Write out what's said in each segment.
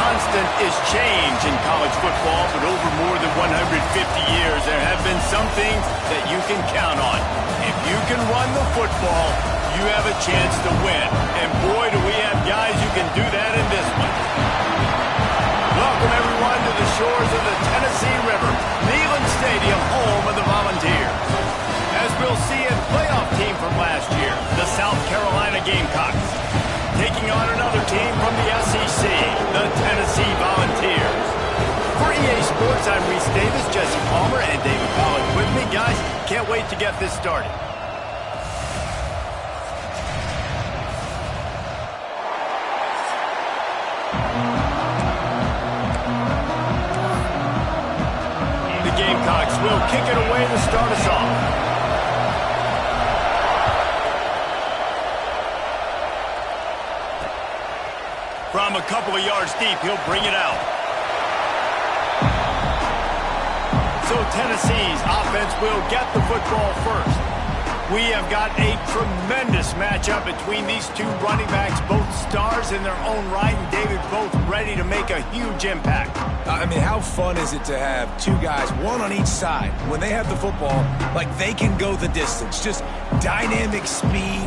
constant is change in college football, but over more than 150 years, there have been some things that you can count on. If you can run the football, you have a chance to win. And boy, do we have guys who can do that in this one. Welcome, everyone, to the shores of the Tennessee River, Neyland Stadium, home of the Volunteers. As we'll see a playoff team from last year, the South Carolina Gamecocks, taking on another team from the SEC, the Tennessee Volunteers. For EA Sports, I'm Reese Davis, Jesse Palmer, and David Collins with me. Guys, can't wait to get this started. The Gamecocks will kick it away to start us off. From a couple of yards deep, he'll bring it out. So Tennessee's offense will get the football first. We have got a tremendous matchup between these two running backs, both stars in their own right, and David, both ready to make a huge impact. I mean, how fun is it to have two guys, one on each side, when they have the football, like they can go the distance. Just dynamic speed,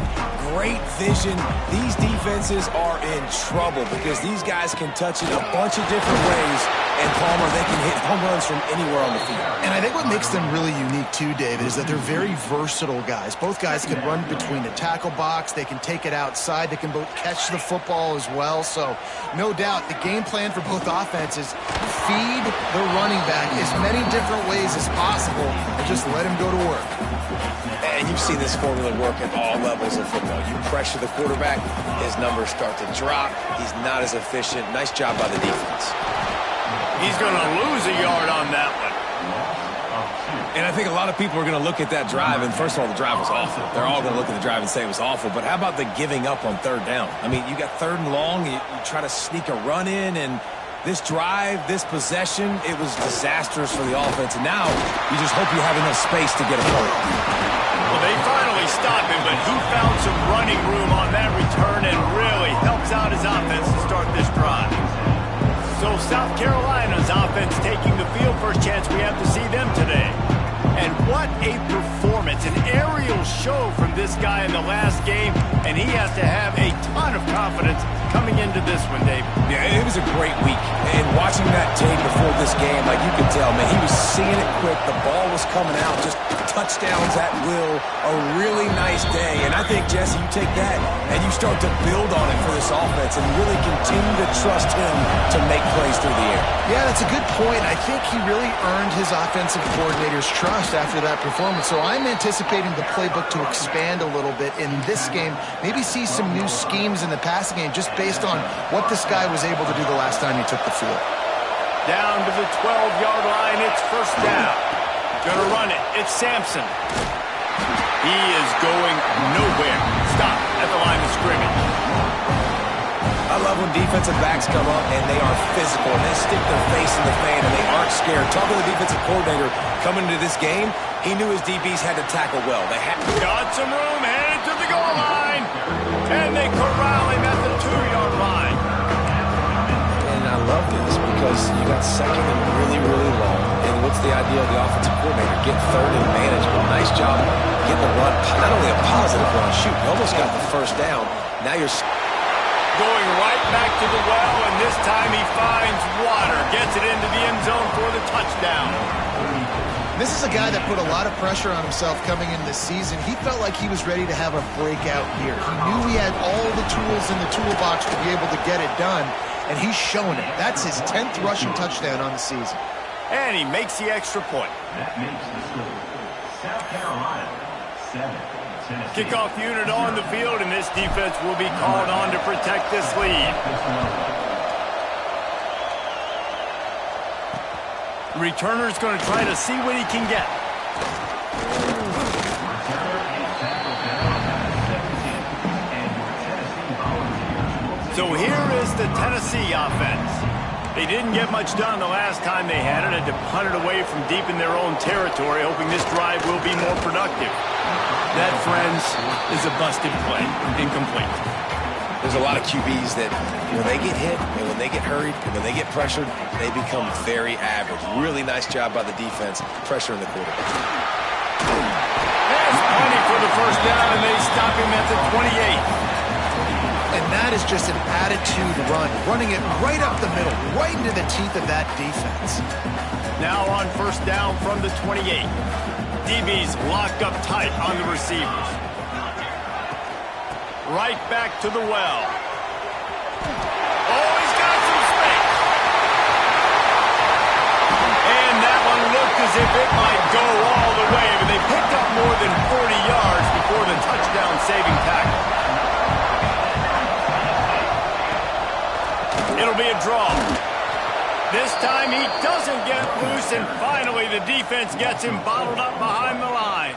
great vision. These defenses are in trouble because these guys can touch it a bunch of different ways, and Palmer, they can hit home runs from anywhere on the field. And I think what makes them really unique too, David, is that they're very versatile guys. Both guys can run between the tackle box. They can take it outside. They can both catch the football as well. So no doubt the game plan for both offenses, feed the running back as many different ways as possible and just let him go to work. And you've seen this formula work at all levels of football. You pressure the quarterback, his numbers start to drop. He's not as efficient. Nice job by the defense. He's going to lose a yard on that one. And I think a lot of people are going to look at that drive, and first of all, the drive was awful. They're all going to look at the drive and say it was awful, but how about the giving up on third down? I mean, you got third and long, you try to sneak a run in, and this drive, this possession, it was disastrous for the offense, and now you just hope you have enough space to get a point. Well, they finally stopped him, but he found some running room on that return and really helps out his offense to start this drive. So South Carolina's offense taking the field. First chance we have to see them today. And what a performance, an aerial show from this guy in the last game, and he has to have a ton of confidence coming into this one, Dave. Yeah, it was a great week. And watching that tape before this game, like you could tell, man, he was seeing it quick. The ball was coming out, just touchdowns at will. A really nice day. And I think, Jesse, you take that and you start to build on it for this offense and really continue to trust him to make plays through the air. Yeah, that's a good point. I think he really earned his offensive coordinator's trust after that performance. So I'm anticipating the playbook to expand a little bit in this game. Maybe see some new schemes in the passing game just based on what this guy was able to do the last time he took the field. Down to the 12-yard line, it's first down. Gonna run it, it's Sampson. He is going nowhere. Stop at the line of scrimmage. I love when defensive backs come up and they are physical and they stick their face in the fan and they aren't scared. Talking to the defensive coordinator coming into this game, he knew his DBs had to tackle well. They had got some room, headed to the goal line. And they corral him at the 2-yard line. And I love this because you got second and really, really long. And what's the idea of the offensive coordinator? Get third and manageable. Nice job getting the run. Not only a positive run, shoot, you almost got the first down. Now you're going right back to the well, and this time he finds water. Gets it into the end zone for the touchdown. This is a guy that put a lot of pressure on himself coming into this season. He felt like he was ready to have a breakout year. He knew he had all the tools in the toolbox to be able to get it done, and he's showing it. That's his 10th rushing touchdown on the season. And he makes the extra point. That makes the score South Carolina 7. Kickoff unit on the field, and this defense will be called on to protect this lead. The returner's going to try to see what he can get. So here is the Tennessee offense. They didn't get much done the last time they had it. Had to punt it away from deep in their own territory, hoping this drive will be more productive. That, friends, is a busted play. Incomplete. There's a lot of QBs that when they get hit and when they get hurried and when they get pressured, they become very average. Really nice job by the defense pressuring the quarterback. There's plenty for the first down, and they stop him at the 28. And that is just an attitude run, running it right up the middle, right into the teeth of that defense. Now on first down from the 28. DB's locked up tight on the receivers. Right back to the well. Oh, he's got some space. And that one looked as if it might go all the way, but they picked up more than 40 yards before the touchdown-saving tackle. It'll be a draw. This time he doesn't get loose, and finally the defense gets him bottled up behind the line.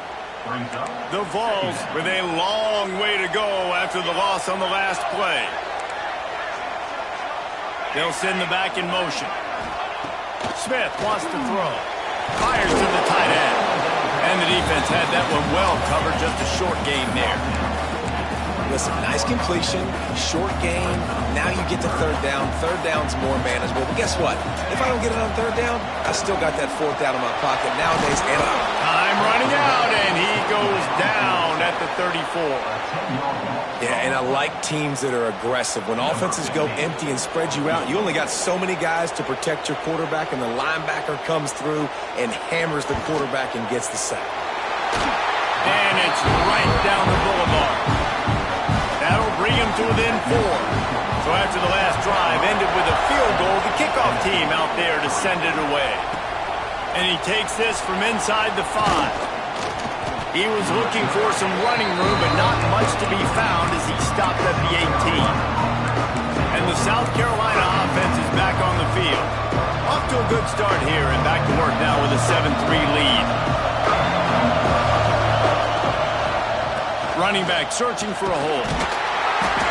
The Vols with a long way to go after the loss on the last play. They'll send the back in motion. Smith wants to throw. Fires to the tight end. And the defense had that one well covered, just a short gain there. Listen, nice completion, short game. Now you get to third down. Third down's more manageable. But guess what? If I don't get it on third down, I still got that fourth down in my pocket nowadays. And time running out, and he goes down at the 34. Yeah, and I like teams that are aggressive. When offenses go empty and spread you out, you only got so many guys to protect your quarterback, and the linebacker comes through and hammers the quarterback and gets the sack. And it's right down the boulevard. That'll bring him to within 4. So after the last drive ended with a field goal, the kickoff team out there to send it away. And he takes this from inside the 5. He was looking for some running room, but not much to be found as he stopped at the 18. And the South Carolina offense is back on the field. Off to a good start here and back to work now with a 7-3 lead. Running back searching for a hole.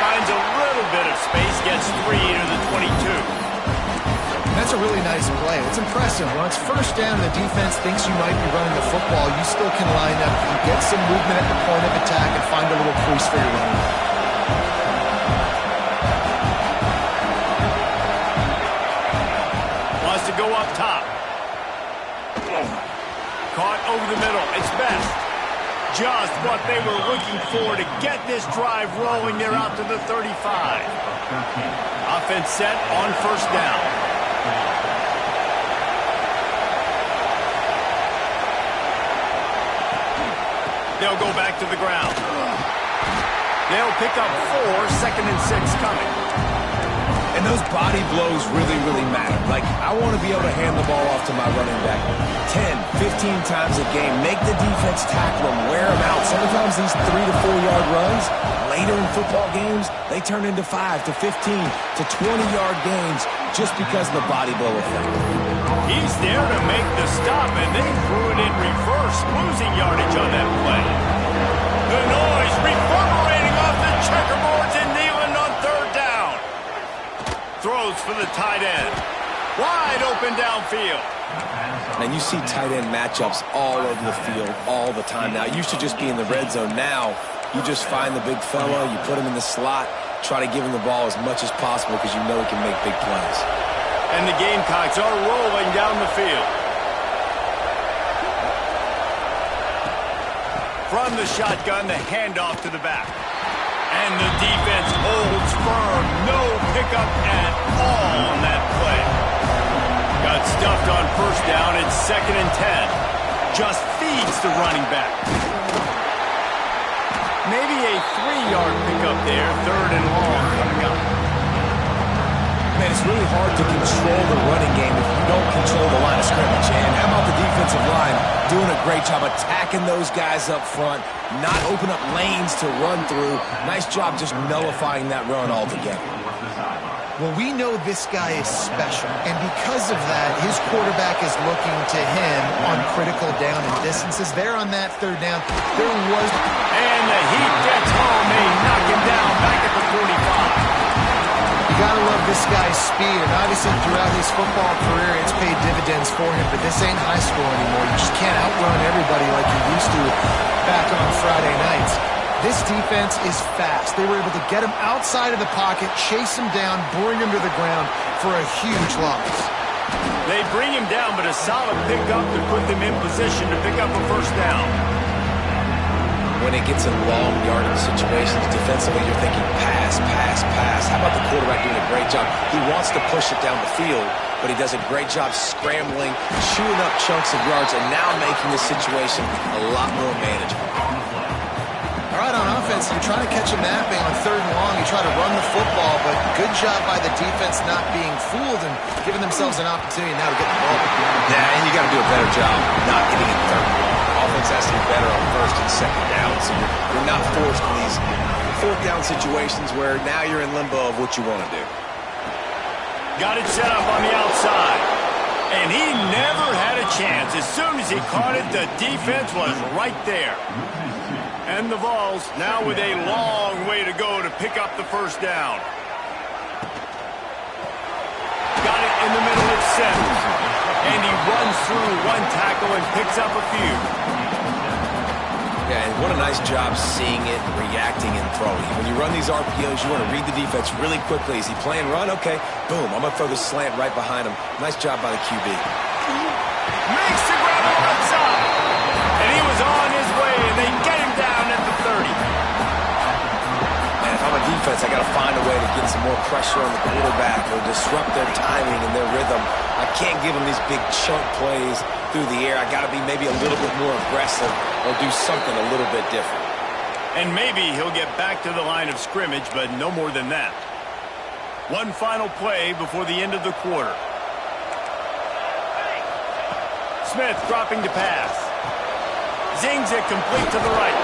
Finds a little bit of space, gets 3 to the 22. That's a really nice play. It's impressive. When it's first down, the defense thinks you might be running the football. You still can line up and get some movement at the point of attack and find a little crease for your running back. Wants to go up top. Caught over the middle. It's best. Just what they were looking for to get this drive rolling. They're out to the 35. Offense set on first down. They'll go back to the ground. They'll pick up 4, 2nd and 6 coming. And those body blows really, really matter. Like, I want to be able to hand the ball off to my running back 10, 15 times a game. Make the defense tackle them, wear them out. Sometimes these 3 to 4 yard runs, later in football games, they turn into 5 to 15 to 20-yard gains just because of the body blow effect. He's there to make the stop, and they threw it in reverse, losing yardage on that play. The noise reverberating off the checkerboards and Nealon on third down. Throws for the tight end. Wide open downfield. And you see tight end matchups all over the field all the time now. It used to just be in the red zone. Now you just find the big fella, you put him in the slot, try to give him the ball as much as possible because you know he can make big plays. And the Gamecocks are rolling down the field. From the shotgun, the handoff to the back. And the defense holds firm. No pickup at all on that play. Got stuffed on first down. It's 2nd and 10. Just feeds the running back. Maybe a 3-yard pickup there. 3rd and long coming up. Man, it's really hard to control the running game if you don't control the line of scrimmage. And how about the defensive line doing a great job attacking those guys up front, not open up lanes to run through. Nice job just nullifying that run altogether. Well, we know this guy is special, and because of that, his quarterback is looking to him on critical down and distances. There on that third down, there was... And the heat gets home. They knock him down back at the 45. You gotta love this guy's speed, and obviously throughout his football career, it's paid dividends for him, but this ain't high school anymore. You just can't outrun everybody like you used to back on Friday nights. This defense is fast. They were able to get him outside of the pocket, chase him down, bring him to the ground for a huge loss. They bring him down, but a solid pickup to put them in position to pick up a first down. When it gets in long yardage situations, defensively, you're thinking pass, pass, pass. How about the quarterback doing a great job? He wants to push it down the field, but he does a great job scrambling, chewing up chunks of yards, and now making the situation a lot more manageable. All right, on offense, you're trying to catch a napping on 3rd and long. You try to run the football, but good job by the defense not being fooled and giving themselves an opportunity now to get the ball. Yeah, and you got to do a better job not getting it 3rd and long. Offense has to be better on 1st and 2nd down, so you're not forced in these 4th down situations where now you're in limbo of what you want to do. Got it set up on the outside. And he never had a chance. As soon as he caught it, the defense was right there. And the Vols now with a long way to go to pick up the first down. Got it in the middle of center. And he runs through one tackle and picks up a few. Yeah, and what a nice job seeing it, reacting, and throwing. When you run these RPOs, you want to read the defense really quickly. Is he playing run? Okay, boom, I'm going to throw the slant right behind him. Nice job by the QB. Makes the grab on outside. And he was on his way, and they get him down at the 30. Man, if I'm a defense, I got to find a way to get some more pressure on the quarterback or disrupt their timing and their rhythm. I can't give them these big chunk plays through the air. I got to be maybe a little bit more aggressive or do something a little bit different. And maybe he'll get back to the line of scrimmage, but no more than that. One final play before the end of the quarter. Smith dropping to pass. Zings it complete to the right.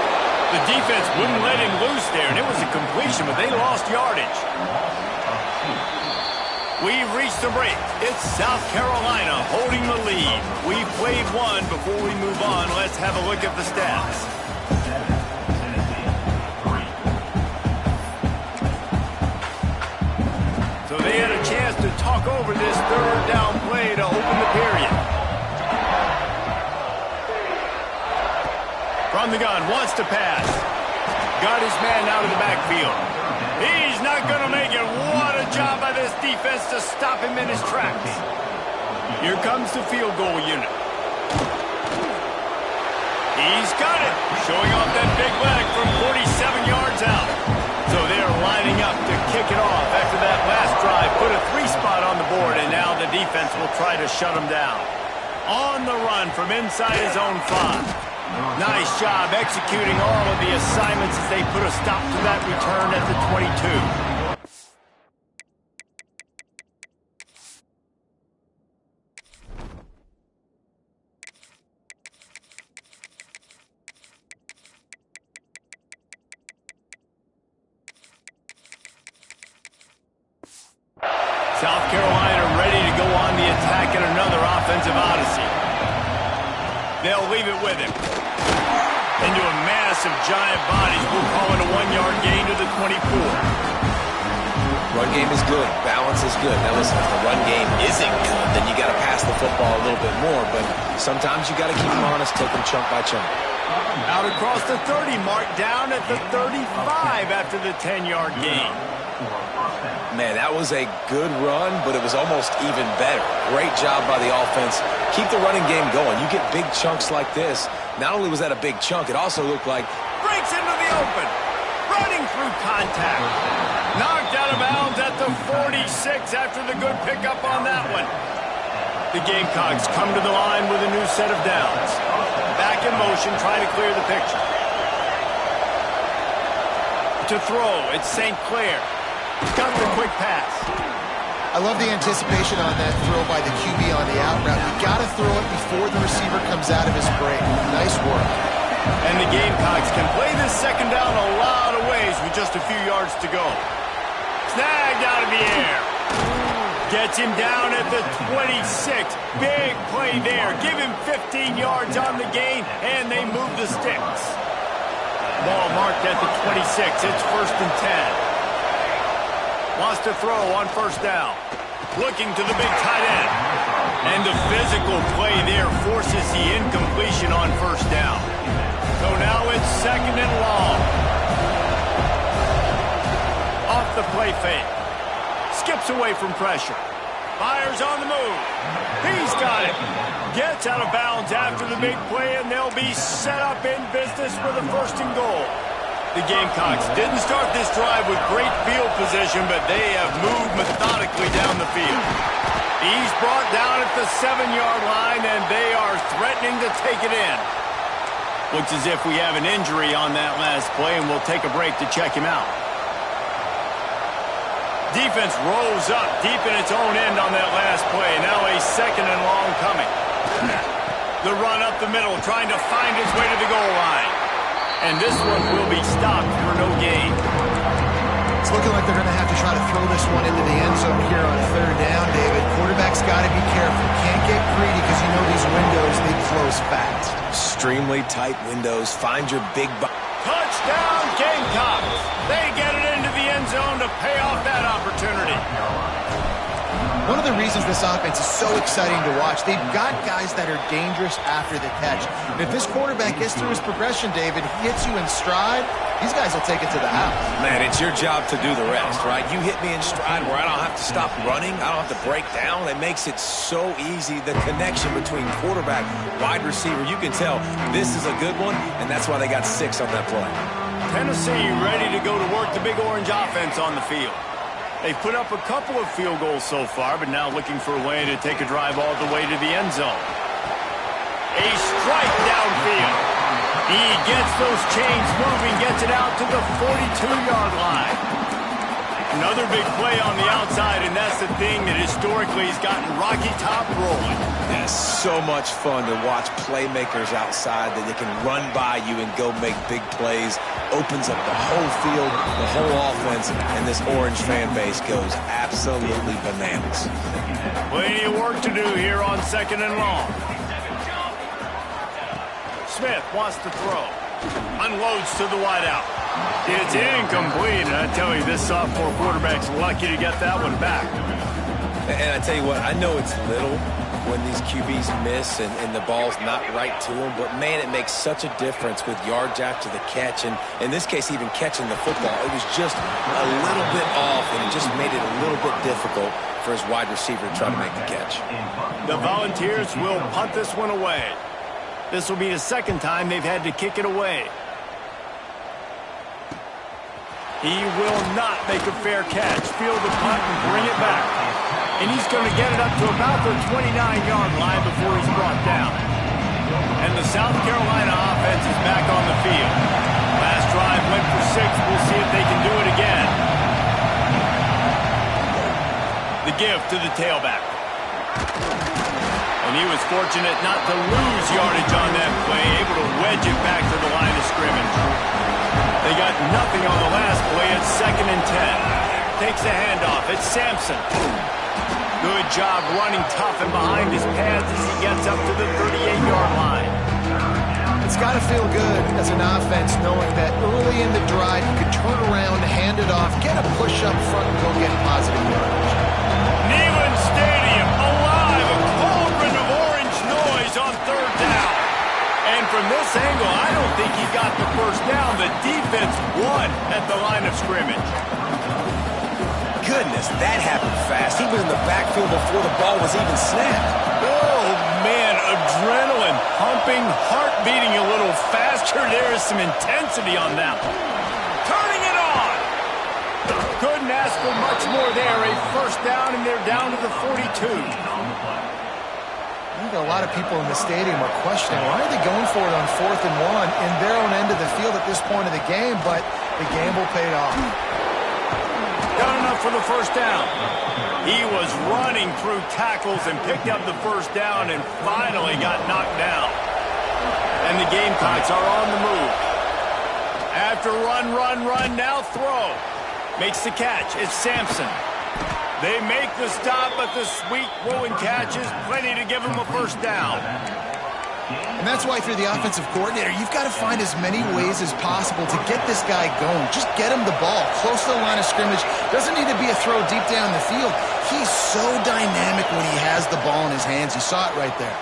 The defense wouldn't let him loose there, and it was a completion, but they lost yardage. We've reached the break. It's South Carolina holding the lead. We've played one. Before we move on, let's have a look at the stats. So they had a chance to talk over this 3rd down play to open the period. From the gun, wants to pass. Got his man out of the backfield. He's not going to make it. What a job by this defense to stop him in his tracks. Here comes the field goal unit. He's got it. Showing off that big leg from 47 yards out. So they're lining up to kick it off after that last drive. Put a 3-spot on the board, and now the defense will try to shut him down. On the run from inside his own 5. Nice job executing all of the assignments as they put a stop to that return at the 22. South Carolina ready to go on the attack in another offensive odyssey. They'll leave it with him. Into a mass of giant bodies. We'll call it a 1-yard gain to the 24. Run game is good. Balance is good. Now listen, if the run game isn't good, then you got to pass the football a little bit more. But sometimes you got to keep them honest, take them chunk by chunk. Out across the 30 mark, down at the 35 after the 10-yard gain. Man, that was a good run, but it was almost even better. Great job by the offense. Keep the running game going. You get big chunks like this. Not only was that a big chunk, it also looked like Breaks into the open. Running through contact. Knocked out of bounds at the 46 after the good pickup on that one. The Gamecocks come to the line with a new set of downs. Back in motion, trying to clear the picture. To throw, it's St. Clair. Got the quick pass. I love the anticipation on that throw by the QB on the out route. You got to throw it before the receiver comes out of his break. Nice work. And the Gamecocks can play this second down a lot of ways with just a few yards to go. Snagged out of the air. Gets him down at the 26. Big play there. Give him 15 yards on the gain, and they move the sticks. Ball marked at the 26. It's 1st and 10. Wants to throw on 1st down. Looking to the big tight end. And the physical play there forces the incompletion on 1st down. So now it's 2nd and long. the play fake. Skips away from pressure. Fires on the move. He's got it. Gets out of bounds after the big play, and they'll be set up in business for the 1st and goal. The Gamecocks didn't start this drive with great field position, but they have moved methodically down the field. He's brought down at the 7-yard line, and they are threatening to take it in. Looks as if we have an injury on that last play, and we'll take a break to check him out. Defense rolls up deep in its own end on that last play. Now a 2nd and long coming. The run up the middle, trying to find his way to the goal line. And this one will be stopped for no gain. It's looking like they're going to have to try to throw this one into the end zone here on 3rd down, David. Quarterback's got to be careful. Can't get greedy because you know these windows, they close fast. Extremely tight windows. Find your big... Touchdown, Gamecocks! They get it into the end zone to pay off that opportunity. One of the reasons this offense is so exciting to watch, they've got guys that are dangerous after the catch. And if this quarterback gets through his progression, David, hits you in stride, these guys will take it to the house. Man, it's your job to do the rest, right? You hit me in stride where I don't have to stop running. I don't have to break down. It makes it so easy. The connection between quarterback, wide receiver, you can tell this is a good one, and that's why they got 6 on that play. Tennessee ready to go to work the Big Orange offense on the field. They've put up a couple of field goals so far, but now looking for a way to take a drive all the way to the end zone. A strike downfield. He gets those chains moving, gets it out to the 42-yard line. Another big play on the outside, and that's the thing that historically has gotten Rocky Top rolling. That's so much fun to watch playmakers outside that they can run by you and go make big plays. Opens up the whole field, the whole offense, and this Orange fan base goes absolutely bananas. Plenty of work to do here on 2nd and long. Smith wants to throw. Unloads to the wideout. It's incomplete, and I tell you, this sophomore quarterback's lucky to get that one back. And I tell you what, I know it's little when these QBs miss and the ball's not right to them, but man, it makes such a difference with yards after the catch, and in this case, even catching the football. It was just a little bit off, and it just made it a little bit difficult for his wide receiver to try to make the catch. The Volunteers will punt this one away. This will be the 2nd time they've had to kick it away. He will not make a fair catch. Field the punt and bring it back. And he's going to get it up to about the 29-yard line before he's brought down. And the South Carolina offense is back on the field. Last drive went for 6. We'll see if they can do it again. The give to the tailback. And he was fortunate not to lose yardage on that play, able to wedge it back to the line of scrimmage. They got nothing on the last play. It's 2nd and 10. Takes a handoff. It's Sampson. Good job running tough and behind his pads as he gets up to the 38-yard line. It's got to feel good as an offense knowing that early in the drive you could turn around, hand it off, get a push up front, and go get positive yardage. Neyland Stadium alive, a cauldron of orange noise on 3rd down. And from this angle, I don't think he got the 1st down. The defense won at the line of scrimmage. Goodness, that happened fast. He was in the backfield before the ball was even snapped. Oh, man, adrenaline pumping, heart beating a little faster. There is some intensity on that one. Turning it on. Couldn't ask for much more there. A 1st down, and they're down to the 42. I think a lot of people in the stadium are questioning, why are they going for it on 4th and 1 in their own end of the field at this point of the game, but the gamble paid off. Got enough for the 1st down. He was running through tackles and picked up the 1st down and finally got knocked down. And the Gamecocks are on the move. After run, now throw. Makes the catch. It's Sampson. They make the stop, but the sweet throwing catch is plenty to give them a 1st down. And that's why through the offensive coordinator, you've got to find as many ways as possible to get this guy going. Just get him the ball close to the line of scrimmage. Doesn't need to be a throw deep down the field. He's so dynamic when he has the ball in his hands. You saw it right there.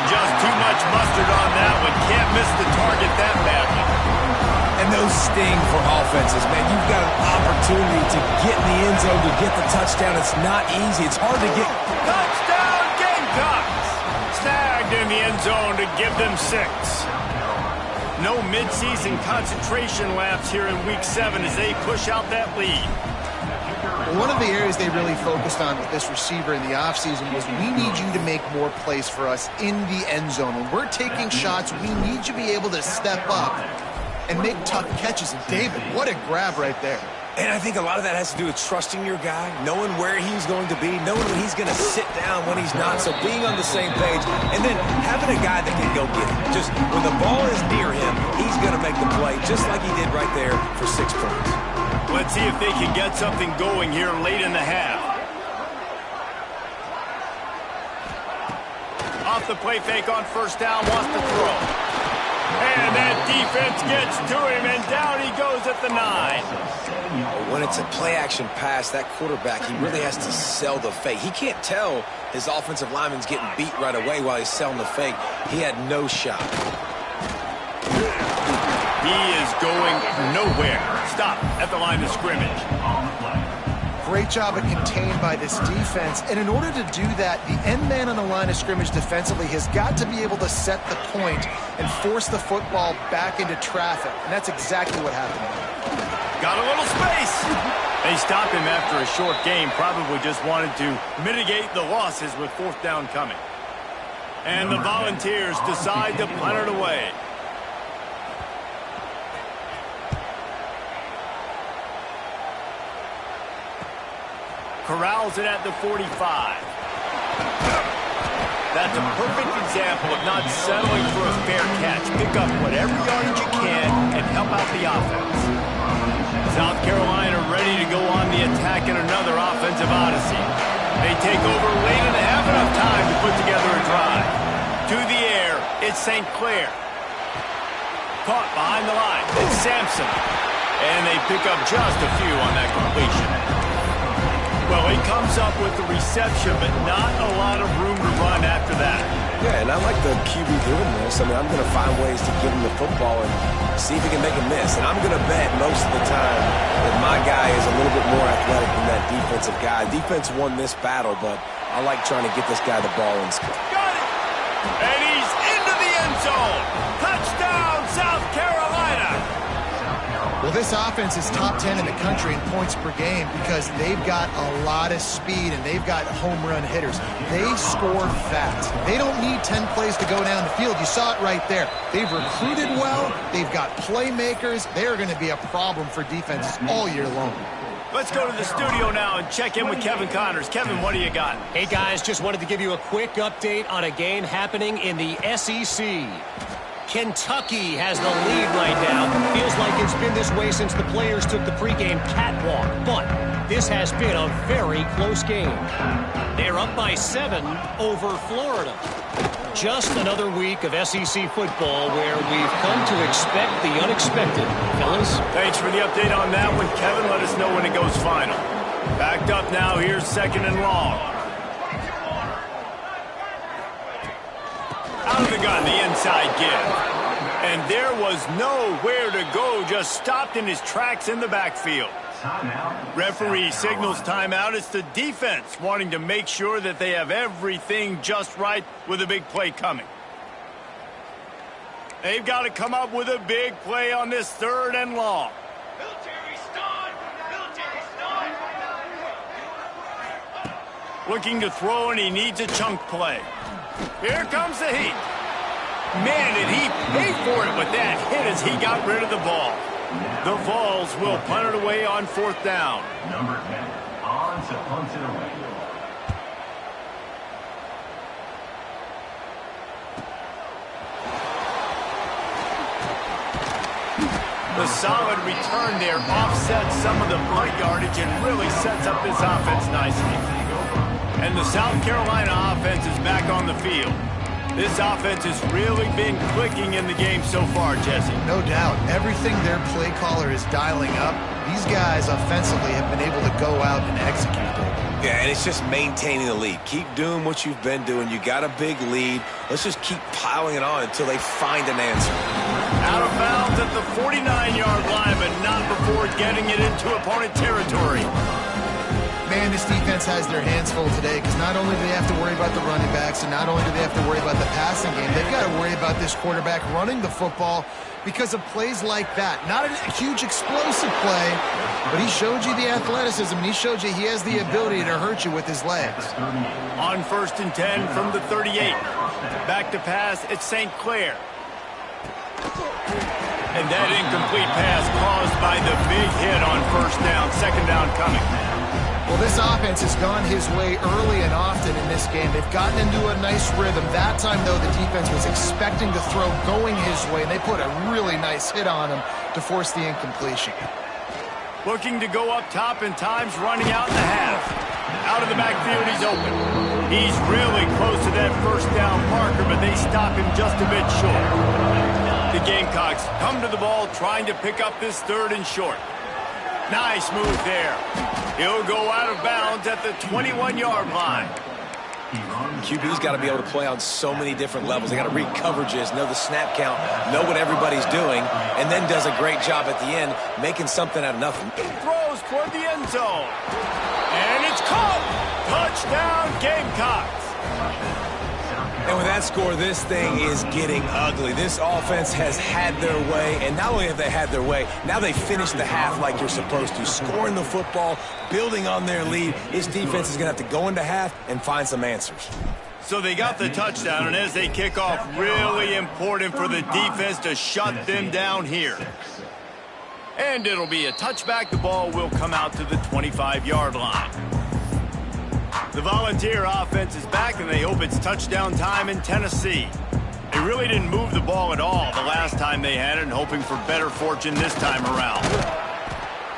Just too much mustard on that one. Can't miss the target that badly. And those sting for offenses, man. You've got an opportunity to get in the end zone to get the touchdown. It's not easy. It's hard to get. Touchdown, Gamecocks! Snagged in the end zone to give them 6. No midseason concentration laps here in Week 7 as they push out that lead. One of the areas they really focused on with this receiver in the offseason was we need you to make more plays for us in the end zone. When we're taking shots, we need you to be able to step up and make tough catches. And David, what a grab right there. And I think a lot of that has to do with trusting your guy, knowing where he's going to be, knowing when he's going to sit down, when he's not. So being on the same page, and then having a guy that can go get it. Just when the ball is near him, he's going to make the play, just like he did right there for 6 points. Let's see if they can get something going here late in the half. Off the play fake on first down, wants to throw. And that defense gets to him, and down he goes at the 9. When it's a play-action pass, that quarterback, he really has to sell the fake. He can't tell his offensive lineman's getting beat right away while he's selling the fake. He had no shot. He is going nowhere. Stop at the line of scrimmage. Great job of contained by this defense. And in order to do that, the end man on the line of scrimmage defensively has got to be able to set the point and force the football back into traffic. And that's exactly what happened. Got a little space. They stopped him after a short game. Probably just wanted to mitigate the losses with 4th down coming. And the Volunteers decide to punt it away. Corrals it at the 45. That's a perfect example of not settling for a fair catch. Pick up whatever yardage you can and help out the offense. South Carolina ready to go on the attack in another offensive odyssey. They take over late and have enough time to put together a drive. To the air, it's St. Clair. Caught behind the line, it's Sampson. And they pick up just a few on that completion. Well, he comes up with the reception, but not a lot of room to run after that. Yeah, and I like the QB doing this. I mean, I'm going to find ways to give him the football and see if he can make a miss. And I'm going to bet most of the time that my guy is a little bit more athletic than that defensive guy. Defense won this battle, but I like trying to get this guy the ball and score. Got it! And he's into the end zone! Touchdown, South Carolina! Well, this offense is top 10 in the country in points per game because they've got a lot of speed and they've got home run hitters. They score fast. They don't need 10 plays to go down the field. You saw it right there. They've recruited well. They've got playmakers. They're going to be a problem for defenses all year long. Let's go to the studio now and check in with Kevin Connors. Kevin, what do you got? Hey, guys, just wanted to give you a quick update on a game happening in the SEC. Kentucky has the lead right now. Feels like it's been this way since the players took the pregame catwalk. But this has been a very close game. They're up by 7 over Florida. Just another week of SEC football where we've come to expect the unexpected. Fellas? Thanks for the update on that one, Kevin. Let us know when it goes final. Backed up now. Here's 2nd and long. Out of the gun, the inside give. And there was nowhere to go, just stopped in his tracks in the backfield. Referee signals timeout. It's the defense wanting to make sure that they have everything just right with a big play coming. They've got to come up with a big play on this 3rd and long. Looking to throw, and he needs a chunk play. Here comes the heat. Man, did he pay for it with that hit as he got rid of the ball. The Vols will punt it away on 4th down. Number 10 on to punt it away. The solid return there offsets some of the punt yardage and really sets up this offense nicely. And the South Carolina offense is back on the field. This offense has really been clicking in the game so far, Jesse. No doubt. Everything their play caller is dialing up, these guys offensively have been able to go out and execute it. Yeah, and it's just maintaining the lead. Keep doing what you've been doing. You got a big lead. Let's just keep piling it on until they find an answer. Out of bounds at the 49-yard line, but not before getting it into opponent territory. Man, this defense has their hands full today because not only do they have to worry about the running backs and not only do they have to worry about the passing game, they've got to worry about this quarterback running the football because of plays like that. Not a huge explosive play, but he showed you the athleticism, and he showed you he has the ability to hurt you with his legs. On 1st and 10 from the 38. Back to pass, it's St. Clair. And that incomplete pass caused by the big hit on 1st down, 2nd down coming. Well, this offense has gone his way early and often in this game. They've gotten into a nice rhythm. That time, though, the defense was expecting the throw going his way, and they put a really nice hit on him to force the incompletion. Looking to go up top in times, running out in the half. Out of the backfield, he's open. He's really close to that 1st down marker, but they stop him just a bit short. The Gamecocks come to the ball, trying to pick up this 3rd and short. Nice move there. He'll go out of bounds at the 21-yard line. QB's got to be able to play on so many different levels. They got to read coverages, know the snap count, know what everybody's doing, and then does a great job at the end making something out of nothing. Throws toward the end zone. And it's caught. Touchdown, Gamecocks. And with that score, this thing is getting ugly. This offense has had their way, and not only have they had their way, now they finish the half like you're supposed to, scoring the football, building on their lead. This defense is going to have to go into half and find some answers. So they got the touchdown, and as they kick off, really important for the defense to shut them down here. And it'll be a touchback. The ball will come out to the 25-yard line. The Volunteer offense is back, and they hope it's touchdown time in Tennessee. They really didn't move the ball at all the last time they had it, and hoping for better fortune this time around.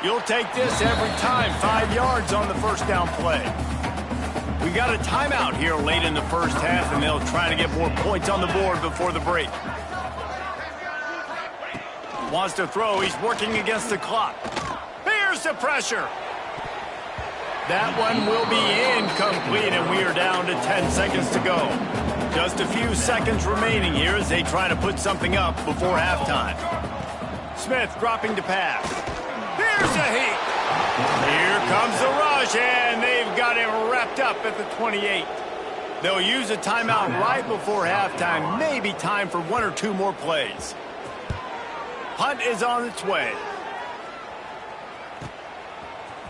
You'll take this every time, 5 yards on the 1st down play. We got a timeout here late in the 1st half, and they'll try to get more points on the board before the break. Wants to throw. He's working against the clock. Here's the pressure. That one will be incomplete, and we are down to 10 seconds to go. Just a few seconds remaining here as they try to put something up before halftime. Smith dropping to pass. Here's a heat. Here comes the rush, and they've got him wrapped up at the 28. They'll use a timeout right before halftime. Maybe time for 1 or 2 more plays. Hunt is on its way.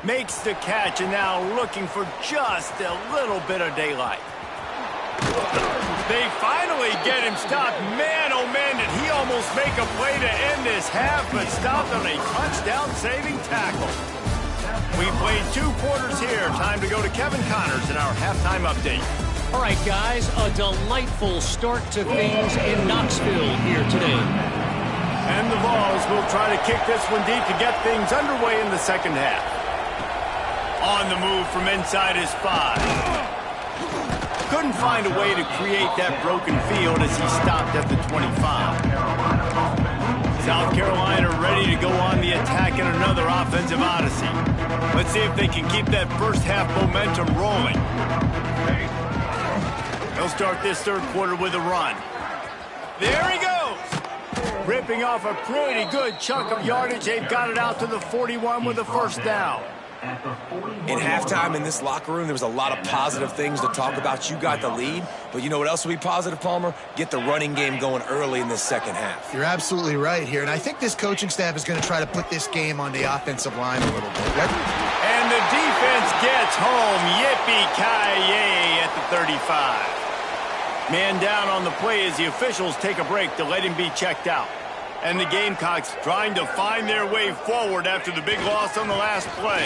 Makes the catch, and now looking for just a little bit of daylight. They finally get him stopped. Man, oh man, did he almost make a play to end this half, but stopped on a touchdown-saving tackle. We played 2 quarters here. Time to go to Kevin Connors in our halftime update. All right, guys, a delightful start to things in Knoxville here today. And the Vols will try to kick this one deep to get things underway in the 2nd half. On the move from inside his 5. Couldn't find a way to create that broken field as he stopped at the 25. South Carolina ready to go on the attack in another offensive odyssey. Let's see if they can keep that 1st half momentum rolling. They'll start this 3rd quarter with a run. There he goes. Ripping off a pretty good chunk of yardage. They've got it out to the 41 with a 1st down. In halftime in this locker room, there was a lot of positive things to talk about. You got the lead, but you know what else will be positive, Palmer? Get the running game going early in this 2nd half. You're absolutely right here, and I think this coaching staff is going to try to put this game on the offensive line a little bit. And the defense gets home. Yippee-ki-yay at the 35. Man down on the play as the officials take a break to let him be checked out. And the Gamecocks trying to find their way forward after the big loss on the last play.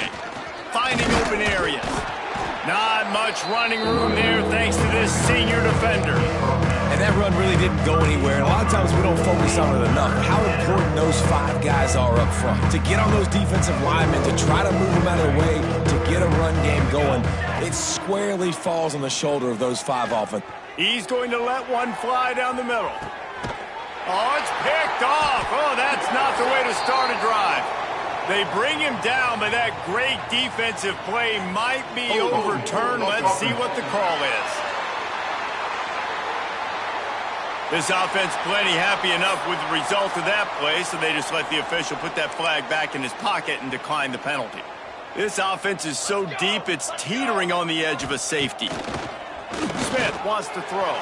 Finding open areas. Not much running room there thanks to this senior defender. And that run really didn't go anywhere. And a lot of times we don't focus on it enough. How important those 5 guys are up front. To get on those defensive linemen, to try to move them out of the way, to get a run game going, it squarely falls on the shoulder of those 5 offense. He's going to let one fly down the middle. Oh, it's picked off. Oh, that's not the way to start a drive. They bring him down, but that great defensive play might be overturned. Let's see what the call is. This offense plenty happy enough with the result of that play, so they just let the official put that flag back in his pocket and decline the penalty. This offense is so deep, it's teetering on the edge of a safety. Smith wants to throw.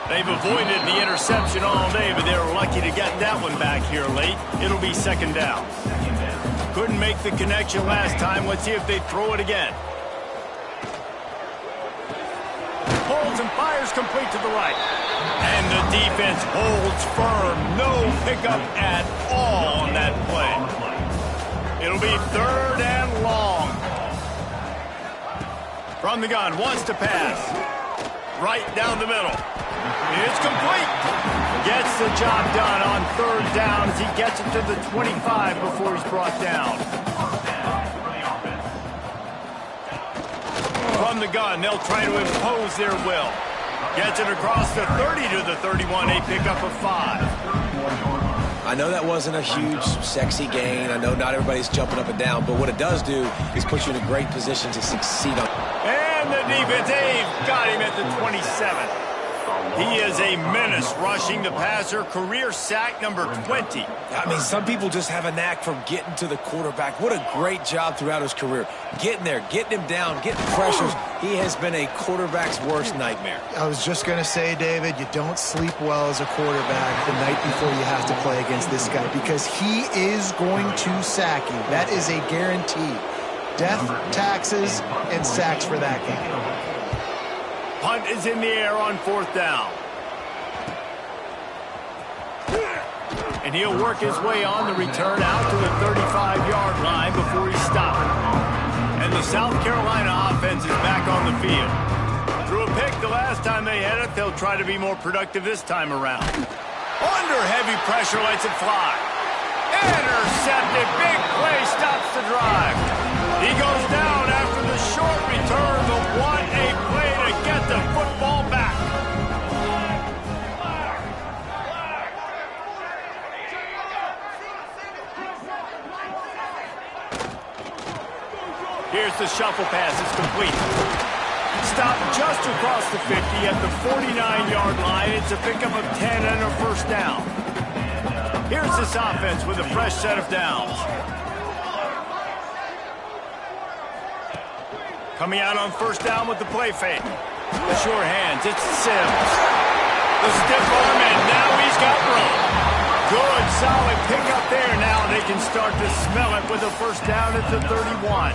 They've avoided the interception all day, but they were lucky to get that one back here late. It'll be second down. Couldn't make the connection last time. Let's see if they throw it again. Holds and fires complete to the right. And the defense holds firm. No pickup at all on that play. It'll be third and long. From the gun, wants to pass. Right down the middle. It's complete. Gets the job done on third down as he gets it to the 25 before he's brought down. From the gun, they'll try to impose their will. Gets it across the 30 to the 31, a pickup of 5. I know that wasn't a huge, sexy gain. I know not everybody's jumping up and down, but what it does do is put you in a great position to succeed on. And the defense, they've got him at the 27. He is a menace rushing the passer, career sack number 20. I mean, some people just have a knack for getting to the quarterback. What a great job throughout his career. Getting there, getting him down, getting pressures. He has been a quarterback's worst nightmare. I was just going to say, David, you don't sleep well as a quarterback the night before you have to play against this guy because he is going to sack you. That is a guarantee. Death, taxes, and sacks for that guy. Punt is in the air on fourth down. And he'll work his way on the return out to the 35-yard line before he's stopped. And the South Carolina offense is back on the field. Threw a pick the last time they had it. They'll try to be more productive this time around. Under heavy pressure, lets it fly. Intercepted. Big play stops the drive. He goes down after the short return, but what a play to get the football back. Here's the shuffle pass. It's complete. Stopped just across the 50 at the 49-yard line. It's a pickup of 10 and a first down. Here's this offense with a fresh set of downs. Coming out on first down with the play fake. The sure hands. It's Sims. The stiff arm, and now he's got room. Good, solid pickup there. Now they can start to smell it with a first down at the 31.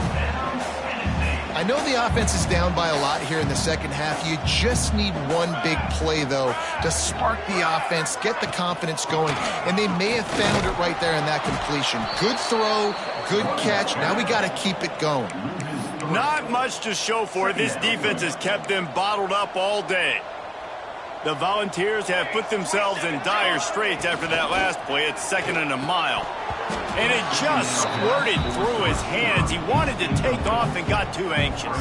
I know the offense is down by a lot here in the second half. You just need one big play, though, to spark the offense, get the confidence going, and they may have found it right there in that completion. Good throw, good catch. Now we got to keep it going. Not much to show for it. This defense has kept them bottled up all day. The Volunteers have put themselves in dire straits after that last play. It's second and a mile. And it just squirted through his hands. He wanted to take off and got too anxious.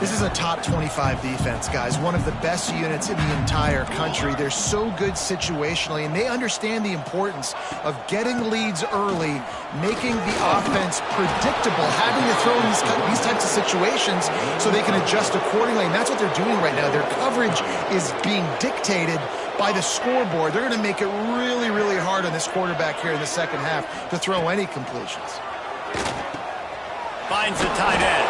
This is a top 25 defense, guys. One of the best units in the entire country. They're so good situationally, and they understand the importance of getting leads early, making the offense predictable, having to throw in these types of situations so they can adjust accordingly. And that's what they're doing right now. Their coverage is being dictated by the scoreboard. They're going to make it really, really hard on this quarterback here in the second half to throw any completions. Finds the tight end.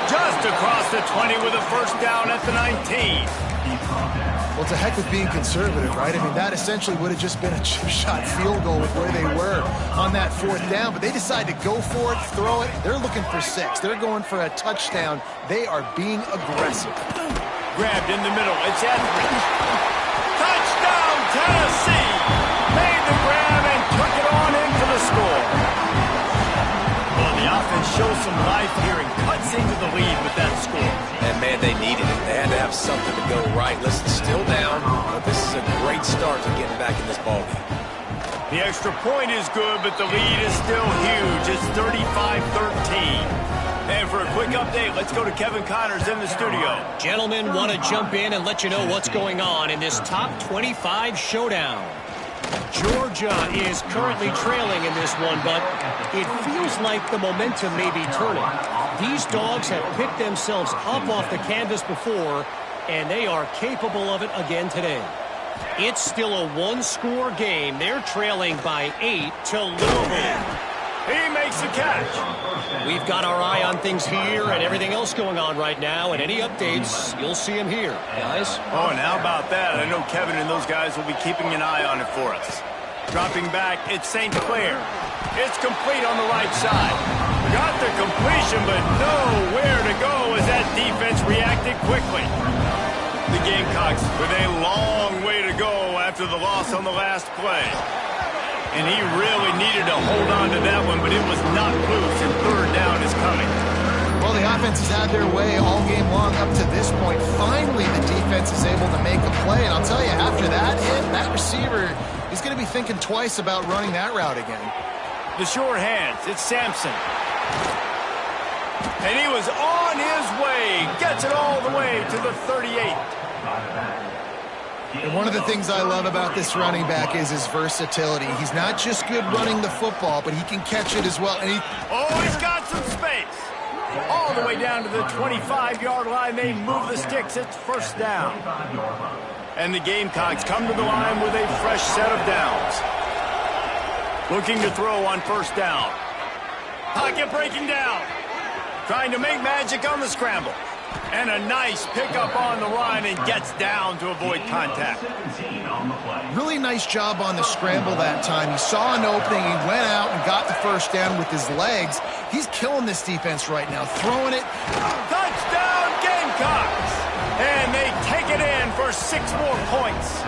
Just across the 20 with a first down at the 19. Well, it's a heck of being conservative, right? I mean, that essentially would have just been a chip shot field goal with where they were on that fourth down, but they decided to go for it, throw it. They're looking for 6. They're going for a touchdown. They are being aggressive. Grabbed in the middle. It's Etheridge. Touchdown, Tennessee! Made the grab and took it on in for the score. Well, the offense shows some life here and cuts into the lead with that score. And, man, they needed it. They had to have something to go right. Listen, still down, but this is a great start to getting back in this ballgame. The extra point is good, but the lead is still huge. It's 35-13. And for a quick update, let's go to Kevin Connors in the studio. Gentlemen, want to jump in and let you know what's going on in this top 25 showdown. Georgia is currently trailing in this one, but it feels like the momentum may be turning. These dogs have picked themselves up off the canvas before, and they are capable of it again today. It's still a one-score game. They're trailing by 8 to Louisville. He makes the catch. We've got our eye on things here and everything else going on right now, and any updates, you'll see them here, guys. Oh, and how about that? I know Kevin and those guys will be keeping an eye on it for us. Dropping back, it's St. Clair. It's complete on the right side. Got the completion, but nowhere to go as that defense reacted quickly. The Gamecocks with a long way to go after the loss on the last play. And he really needed to hold on to that one, but it was not loose, and third down is coming. Well, the offense has had their way all game long up to this point. Finally, the defense is able to make a play. And I'll tell you, after that hit, that receiver is going to be thinking twice about running that route again. The short hands, it's Sampson. And he was on his way. Gets it all the way to the 38. And one of the things I love about this running back is his versatility. He's not just good running the football, but he can catch it as well. And he's got some space. All the way down to the 25-yard line. They move the sticks. It's first down. And the Gamecocks come to the line with a fresh set of downs. Looking to throw on first down. Pocket breaking down. Trying to make magic on the scramble. And a nice pickup on the run and gets down to avoid contact. Really nice job on the scramble that time. He saw an opening, he went out and got the first down with his legs. He's killing this defense right now, throwing it. Touchdown Gamecocks! And they take it in for 6 more points.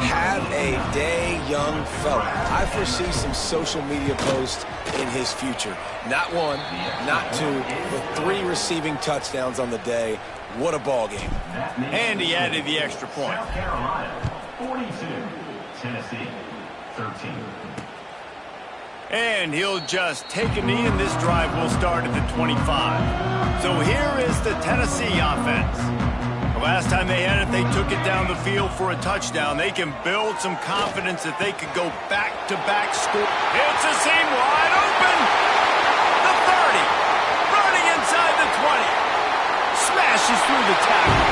Have a day, young fella. I foresee some social media posts in his future. Not 1, not 2, but 3 receiving touchdowns on the day. What a ball game. And he added the extra point. South Carolina, 42. Tennessee, 13. And he'll just take a knee, and this drive will start at the 25. So here is the Tennessee offense. The last time they had it, they took it down the field for a touchdown. They can build some confidence that they could go back-to-back score. It's a seam wide open. The 30. Running inside the 20. Smashes through the tackle.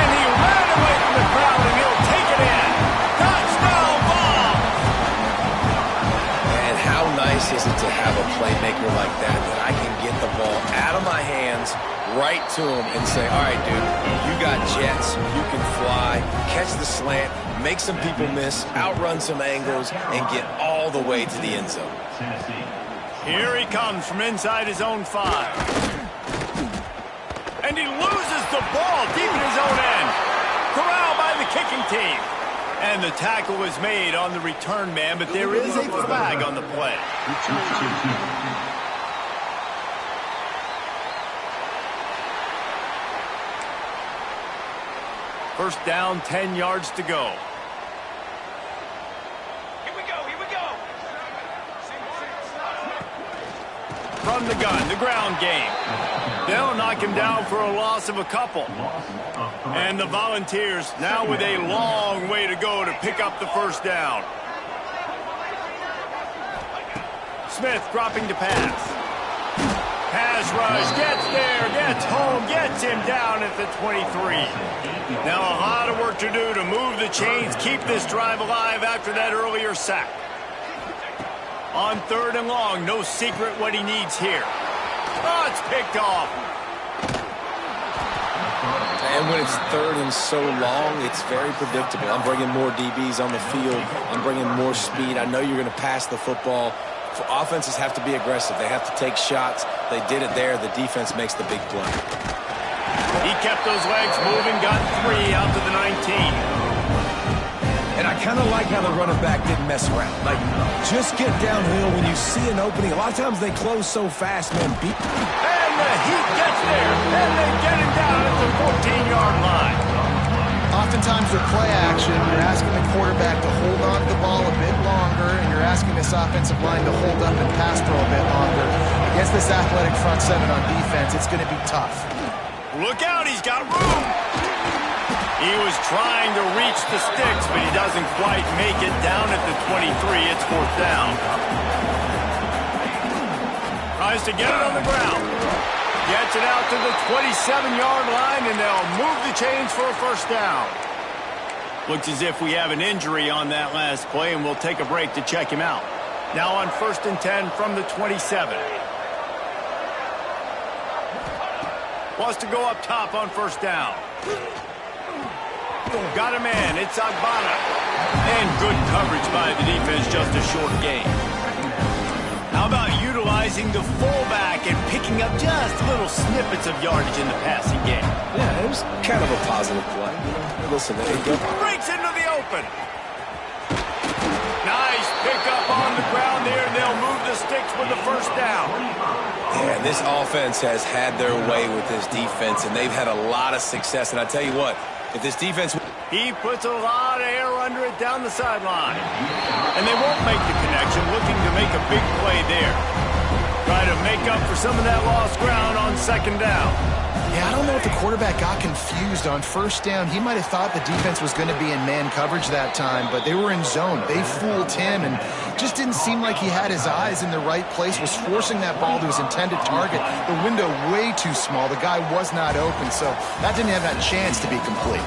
And he ran away from the crowd, and he'll take it in. Touchdown ball. And how nice is it to have a playmaker like that I can get the ball out of my hands, right to him, and say, all right, dude, you got jets, you can fly, catch the slant, make some people miss, outrun some angles, and get all the way to the end zone. Here he comes from inside his own 5. And he loses the ball deep in his own end. Corralled by the kicking team. And the tackle was made on the return man, but there is a flag on the play. First down, 10 yards to go. Here we go. From the gun, the ground game. They'll knock him down for a loss of a couple. And the Volunteers now with a long way to go to pick up the first down. Smith dropping to pass. Pass rush, gets there, gets home, gets him down at the 23. Now a lot of work to do to move the chains, keep this drive alive after that earlier sack. On 3rd and long, no secret what he needs here. Oh, it's picked off. And when it's 3rd and so long, it's very predictable. I'm bringing more DBs on the field. I'm bringing more speed. I know you're going to pass the football. Offenses have to be aggressive. They have to take shots. They did it there. The defense makes the big play. He kept those legs moving, got 3 out to the 19. And I kind of like how the running back didn't mess around. Like, just get downhill when you see an opening. A lot of times they close so fast, man. And the heat gets there, and they get him down at the 14-yard line. Oftentimes with play action, you're asking the quarterback to hold on to the ball a bit longer, and you're asking this offensive line to hold up and pass pro a bit longer. Against this athletic front seven on defense, it's going to be tough. Look out, he's got room. He was trying to reach the sticks, but he doesn't quite make it down at the 23. It's fourth down. Tries to get it on the ground. Gets it out to the 27-yard line, and they'll move the chains for a first down. Looks as if we have an injury on that last play, and we'll take a break to check him out. Now on 1st and 10 from the 27. Wants to go up top on first down. Got a man. It's Agbana. And good coverage by the defense, just a short gain. How about utilizing the fullback and picking up just little snippets of yardage in the passing game? Yeah, it was kind of a positive play. Listen, there you go. Breaks into the open. Nice pickup on the ground there, and they'll move the sticks with the first down. Yeah, this offense has had their way with this defense, and they've had a lot of success. And I tell you what, if this defense... He puts a lot of air under it down the sideline. And they won't make the connection, looking to make a big play there. Try to make up for some of that lost ground on second down. Yeah, I don't know if the quarterback got confused on first down. He might have thought the defense was going to be in man coverage that time, but they were in zone. They fooled him and just didn't seem like he had his eyes in the right place, was forcing that ball to his intended target. The window way too small. The guy was not open, so that didn't have that chance to be complete.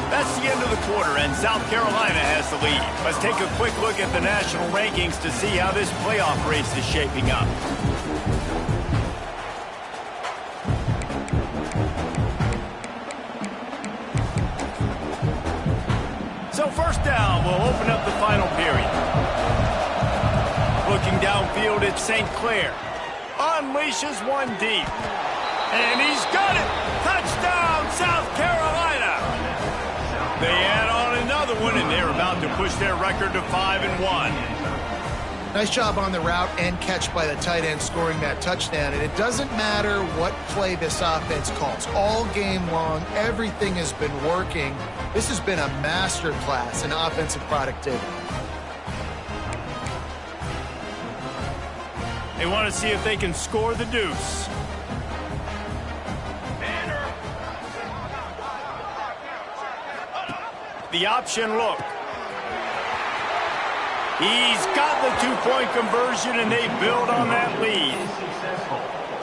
That's the end of the quarter, and South Carolina has the lead. Let's take a quick look at the national rankings to see how this playoff race is shaping up. So first down, we'll open up the final period. Looking downfield at St. Clair. Unleashes one deep. And he's got it! Touchdown, South Carolina! They add on another one, and they're about to push their record to 5-1. Nice job on the route and catch by the tight end scoring that touchdown. And it doesn't matter what play this offense calls. All game long, everything has been working. This has been a master class in offensive productivity. They want to see if they can score the deuce. The option look. He's got the two-point conversion, and they build on that lead.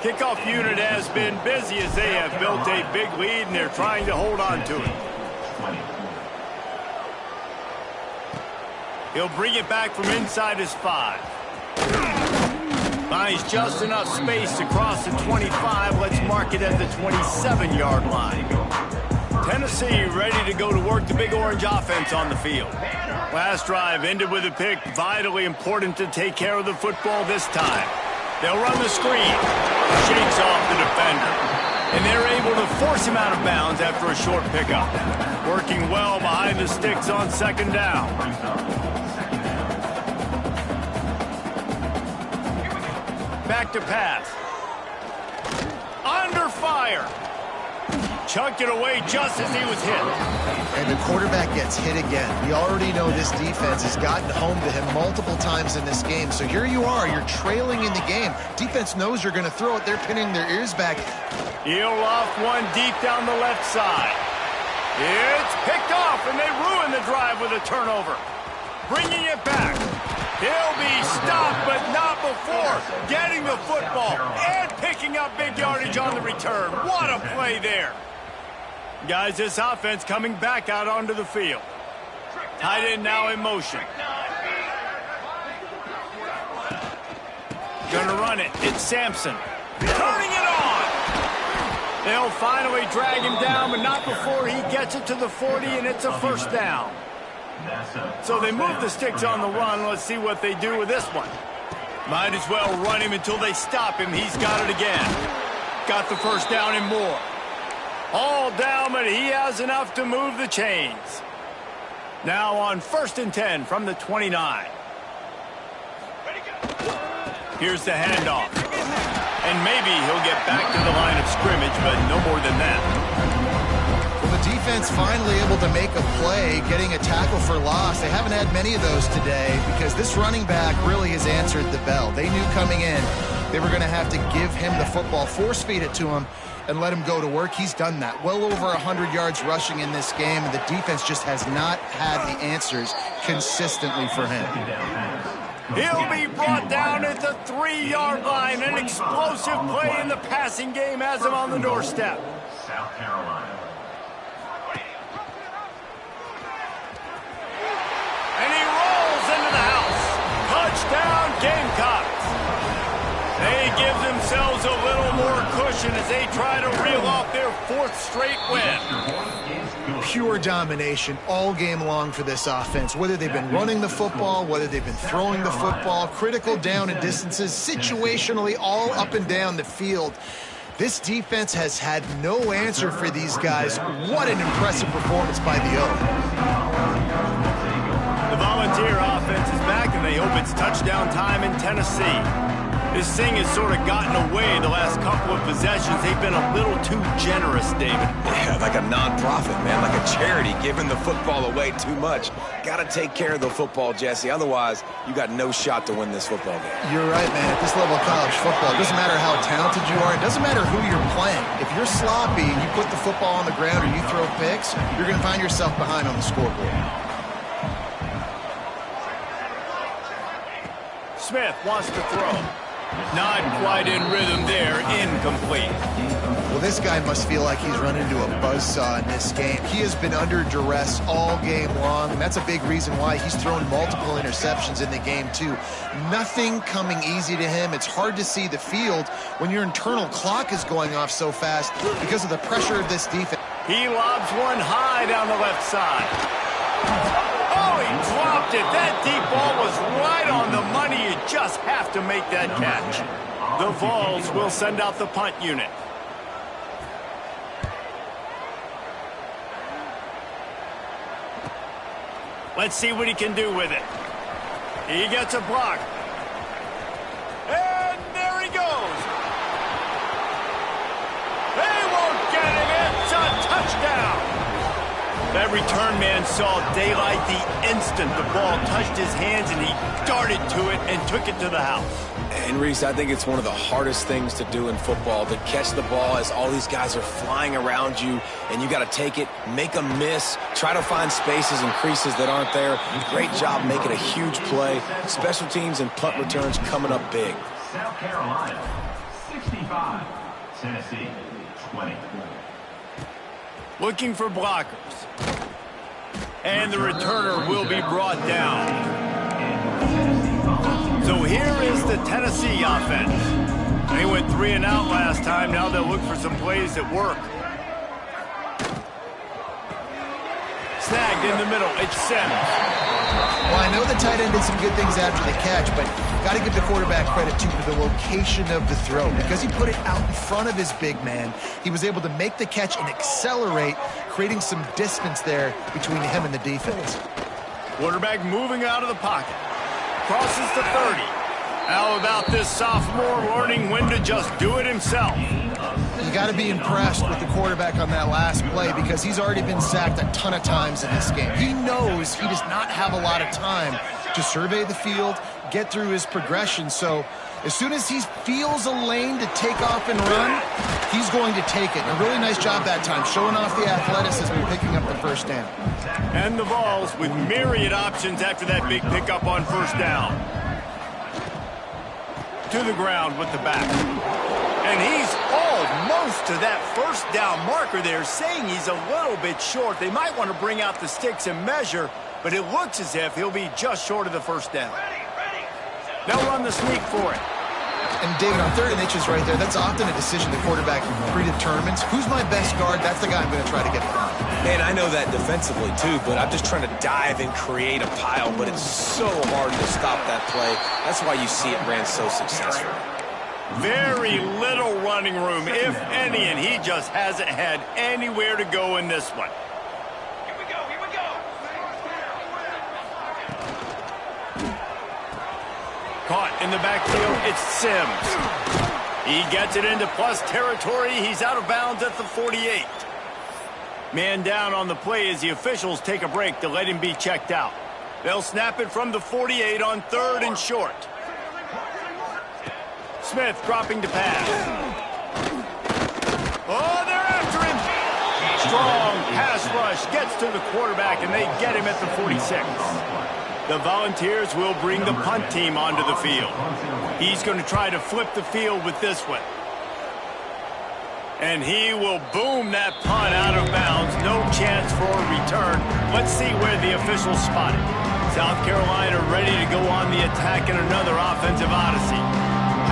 Kickoff unit has been busy as they have built a big lead, and they're trying to hold on to it. He'll bring it back from inside his 5. Finds just enough space to cross the 25. Let's mark it at the 27-yard line. Tennessee ready to go to work the Big Orange offense on the field. Last drive ended with a pick. Vitally important to take care of the football this time. They'll run the screen. Shakes off the defender. And they're able to force him out of bounds after a short pickup. Working well behind the sticks on second down. Back to pass. Under fire. Chucked it away just as he was hit. And the quarterback gets hit again. We already know this defense has gotten home to him multiple times in this game. So here you are. You're trailing in the game. Defense knows you're going to throw it. They're pinning their ears back. He'll off one deep down the left side. It's picked off, and they ruin the drive with a turnover. Bringing it back. He'll be stopped, but not before getting the football and picking up big yardage on the return. What a play there. Guys, this offense coming back out onto the field. Tight end now in motion. Gonna run it. It's Sampson. Turning it on. They'll finally drag him down, but not before he gets it to the 40, and it's a first down. So they move the sticks on the run. Let's see what they do with this one. Might as well run him until they stop him. He's got it again. Got the first down and more. All down, but he has enough to move the chains. Now on 1st and 10 from the 29. Here's the handoff. And maybe he'll get back to the line of scrimmage, but no more than that. Well, the defense finally able to make a play, getting a tackle for loss. They haven't had many of those today because this running back really has answered the bell. They knew coming in they were going to have to give him the football, force feed it to him, and let him go to work. He's done that. Well over 100 yards rushing in this game, and the defense just has not had the answers consistently for him. He'll be brought down at the 3-yard line. An explosive play in the passing game has him on the doorstep. South Carolina. And he rolls into the house. Touchdown, Gamecocks. They give themselves a little more cushion as they try to reel off their 4th straight win. Pure domination all game long for this offense. Whether they've been running the football, whether they've been throwing the football, critical down and distances, situationally all up and down the field. This defense has had no answer for these guys. What an impressive performance by the O. The Volunteer offense is back, and they hope it's touchdown time in Tennessee. This thing has sort of gotten away the last couple of possessions. They've been a little too generous, David. Yeah, like a nonprofit, man, like a charity, giving the football away too much. Got to take care of the football, Jesse. Otherwise, you got no shot to win this football game. You're right, man. At this level of college football, it doesn't matter how talented you are. It doesn't matter who you're playing. If you're sloppy and you put the football on the ground or you throw picks, you're going to find yourself behind on the scoreboard. Smith wants to throw. Not quite in rhythm there. Incomplete. Well, this guy must feel like he's run into a buzzsaw in this game. He has been under duress all game long, and that's a big reason why he's thrown multiple interceptions in the game, too. Nothing coming easy to him. It's hard to see the field when your internal clock is going off so fast because of the pressure of this defense. He lobs one high down the left side. Oh, he dropped it. That deep ball was right on the money. You just have to make that catch. The Vols will send out the punt unit. Let's see what he can do with it. He gets a block. And there he goes. They won't get it. It's a touchdown. That return man saw daylight the instant the ball touched his hands, and he darted to it and took it to the house. And Reese, I think it's one of the hardest things to do in football, to catch the ball as all these guys are flying around you, and you got to take it, make a miss, try to find spaces and creases that aren't there. Great job making a huge play. Special teams and punt returns coming up big. South Carolina, 65. Tennessee, 20. Looking for blockers. And the returner will be brought down. So here is the Tennessee offense. They went 3 and out last time. Now they'll look for some plays that work. Snagged in the middle. It's Sims. Well, I know the tight end did some good things after the catch, but got to give the quarterback credit, too, for the location of the throw. Because he put it out in front of his big man, he was able to make the catch and accelerate, creating some distance there between him and the defense. Quarterback moving out of the pocket. Crosses the 30. How about this sophomore learning when to just do it himself? You got to be impressed with the quarterback on that last play because he's already been sacked a ton of times in this game. He knows he does not have a lot of time to survey the field, get through his progression. So as soon as he feels a lane to take off and run, he's going to take it. And a really nice job that time, showing off the athleticism and picking up the first down. And the Vols with myriad options after that big pickup on first down. To the ground with the back. And he's almost to that first down marker there, saying he's a little bit short. They might want to bring out the sticks and measure, but it looks as if he'll be just short of the first down. They'll run the sneak for it. And David, on 3rd and inches right there, that's often a decision the quarterback predetermines. Who's my best guard? That's the guy I'm going to try to get behind. Man, I know that defensively, too, but I'm just trying to dive and create a pile, but it's so hard to stop that play. That's why you see it ran so successful. Very little running room, if any, and he just hasn't had anywhere to go in this one. Here we go, here we go. Caught in the backfield, it's Sims. He gets it into plus territory. He's out of bounds at the 48. Man down on the play as the officials take a break to let him be checked out. They'll snap it from the 48 on 3rd and short. Smith dropping to pass. Oh, they're after him. Strong pass rush gets to the quarterback, and they get him at the 46. The Volunteers will bring the punt team onto the field. He's going to try to flip the field with this one. And he will boom that punt out of bounds. No chance for a return. Let's see where the officials spot it. South Carolina ready to go on the attack in another offensive odyssey.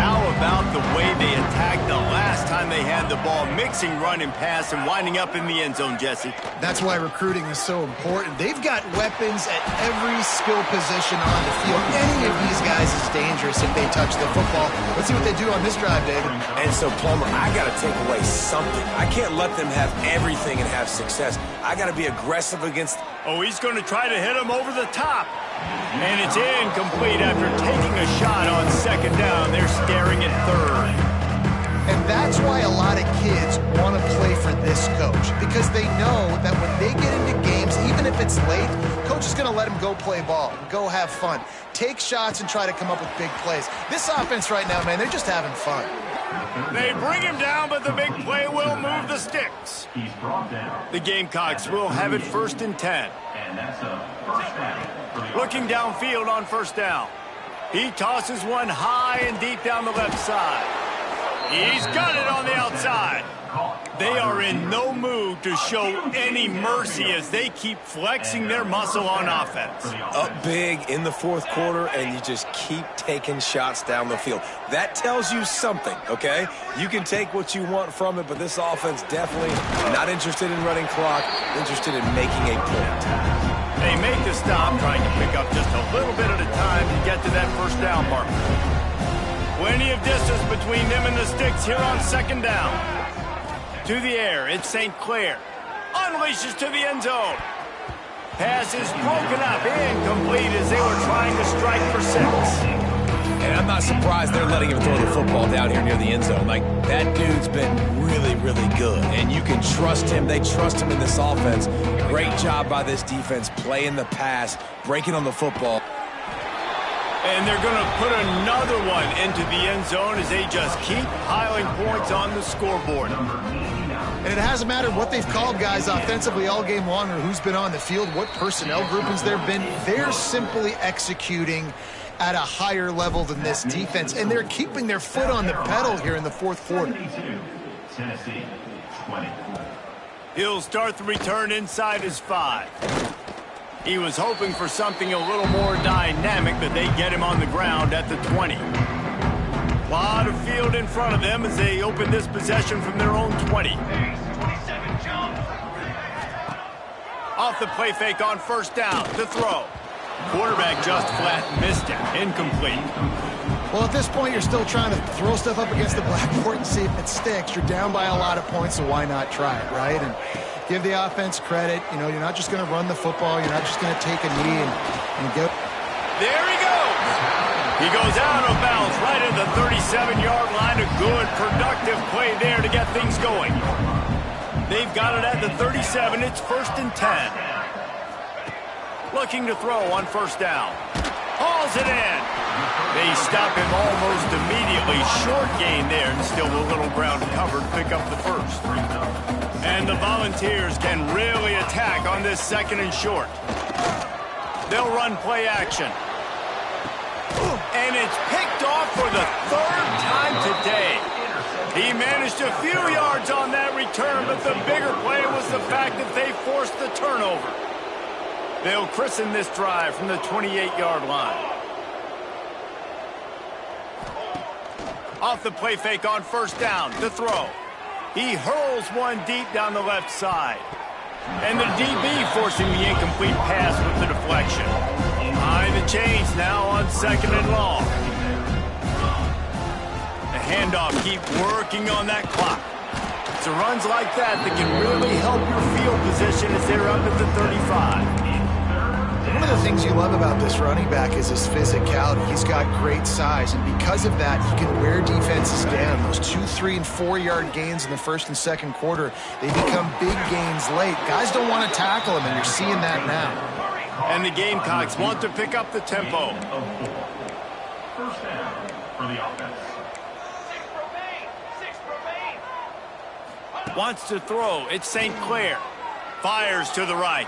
How about the way they attacked the last time they had the ball, mixing run and pass and winding up in the end zone, Jesse? That's why recruiting is so important. They've got weapons at every skill position on the field. Any of these guys is dangerous if they touch the football. Let's see what they do on this drive, David. And so, Plummer, I got to take away something. I can't let them have everything and have success. I got to be aggressive against... Oh, he's going to try to hit him over the top. And it's incomplete after taking a shot on second down. They're staring at third. And that's why a lot of kids want to play for this coach, because they know that when they get into games, even if it's late, coach is going to let them go play ball, go have fun, take shots and try to come up with big plays. This offense right now, man, they're just having fun. They bring him down, but the big play will move the sticks. He's brought down. The Gamecocks will have it 1st and 10. And that's a first down. Looking downfield on 1st down. He tosses one high and deep down the left side. He's got it on the outside. They are in no mood to show any mercy as they keep flexing their muscle on offense. Up big in the 4th quarter, and you just keep taking shots down the field. That tells you something, okay? You can take what you want from it, but this offense definitely not interested in running clock, interested in making a point. They make the stop, trying to pick up just a little bit at a time to get to that 1st down marker. Plenty of distance between them and the sticks here on 2nd down. To the air, it's St. Clair. Unleashes to the end zone. Pass is broken up, incomplete as they were trying to strike for 6. And I'm not surprised they're letting him throw the football down here near the end zone. Like, that dude's been really, really good. And you can trust him. They trust him in this offense. Great job by this defense playing the pass, breaking on the football. And they're going to put another one into the end zone as they just keep piling points on the scoreboard. And it hasn't mattered what they've called guys offensively all game long or who's been on the field, what personnel groupings there have been. They're simply executing at a higher level than this defense, and they're keeping their foot on the pedal here in the 4th quarter. Tennessee, 20. He'll start the return inside his 5. He was hoping for something a little more dynamic, but they get him on the ground at the 20. Lot of field in front of them as they open this possession from their own 20. Off the play fake on 1st down to throw. Quarterback just flat missed it. Incomplete. Well, at this point, you're still trying to throw stuff up against the blackboard and see if it sticks. You're down by a lot of points, so why not try it, right? And give the offense credit. You know, you're not just going to run the football. You're not just going to take a knee and go. There he goes. He goes out of bounds right at the 37-yard line. A good, productive play there to get things going. They've got it at the 37. It's 1st and 10. Looking to throw on 1st down. Hauls it in. They stop him almost immediately. Short gain there, and still a little ground covered. Pick up the 1st. And the Volunteers can really attack on this 2nd and short. They'll run play action. And it's picked off for the 3rd time today. He managed a few yards on that return, but the bigger play was the fact that they forced the turnover. They'll christen this drive from the 28-yard line. Off the play fake on 1st down to throw. He hurls one deep down the left side. And the DB forcing the incomplete pass with the deflection. Behind the chains now on 2nd and long. The handoff, keep working on that clock. It's the runs like that that can really help your field position as they're up at the 35. One of the things you love about this running back is his physicality. He's got great size, and because of that, he can wear defenses down. Those 2, 3, and 4-yard gains in the 1st and 2nd quarter, they become big gains late. Guys don't want to tackle him, and you're seeing that now. And the Gamecocks want to pick up the tempo. 1st down for the offense. Wants to throw. It's St. Clair. Fires to the right.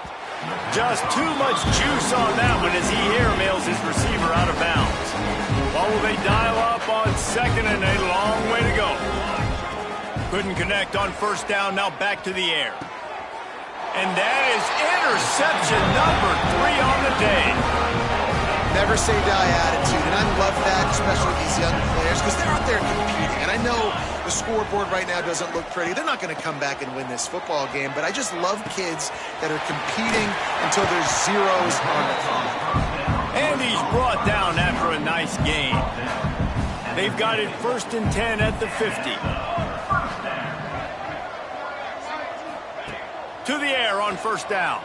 Just too much juice on that one as he airmails his receiver out of bounds. Well, will they dial up on second and a long way to go? Couldn't connect on first down. Now back to the air. And that is interception number 3 on the day. Never say die attitude, and I love that, especially with these young players, because they're out there competing. And I know the scoreboard right now doesn't look pretty. They're not going to come back and win this football game, but I just love kids that are competing until there's zeros on the clock. And he's brought down after a nice gain. They've got it 1st and 10 at the 50. To the air on first down.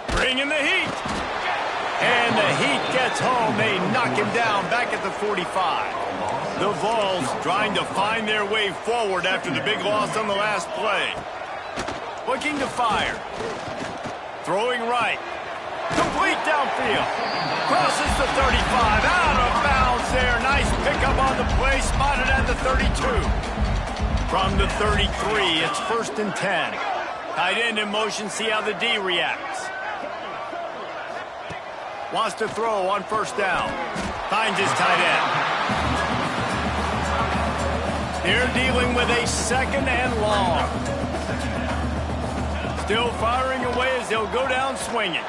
Bringing the heat. And the heat gets home. They knock him down back at the 45. The Vols trying to find their way forward after the big loss on the last play. Looking to fire. Throwing right. Complete downfield. Crosses the 35. Out of bounds there. Nice pickup on the play. Spotted at the 32. From the 33, it's 1st and 10. Tight end in motion, see how the D reacts. Wants to throw on first down. Finds his tight end. They're dealing with a 2nd and long. Still firing away as they'll go down swinging.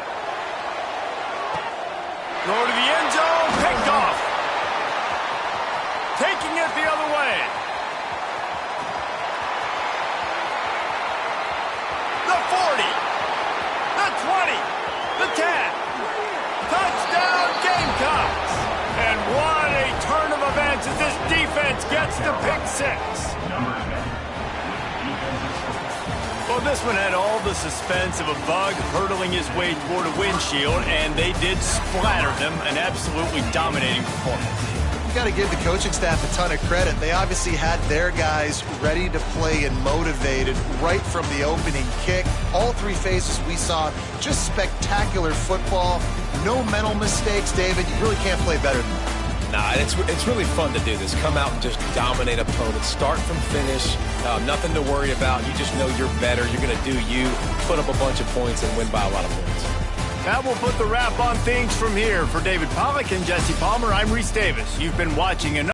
Throw to the end zone, picked off. Taking it the other way. The 40, the 20, the 10. Touchdown Gamecocks. And what a turn of events as this defense gets the pick 6. Well, this one had all the suspense of a bug hurtling his way toward a windshield, and they did splatter them. An absolutely dominating performance. Got to give the coaching staff a ton of credit. They obviously had their guys ready to play and motivated right from the opening kick. All 3 phases we saw, just spectacular football. No mental mistakes, David. You really can't play better than that. Nah, it's really fun to do this. Come out and just dominate opponents. Start from finish. Nothing to worry about. You just know you're better. You're going to do you, put up a bunch of points, and win by a lot of points. That will put the wrap on things from here. For David Pollack and Jesse Palmer, I'm Reese Davis. You've been watching another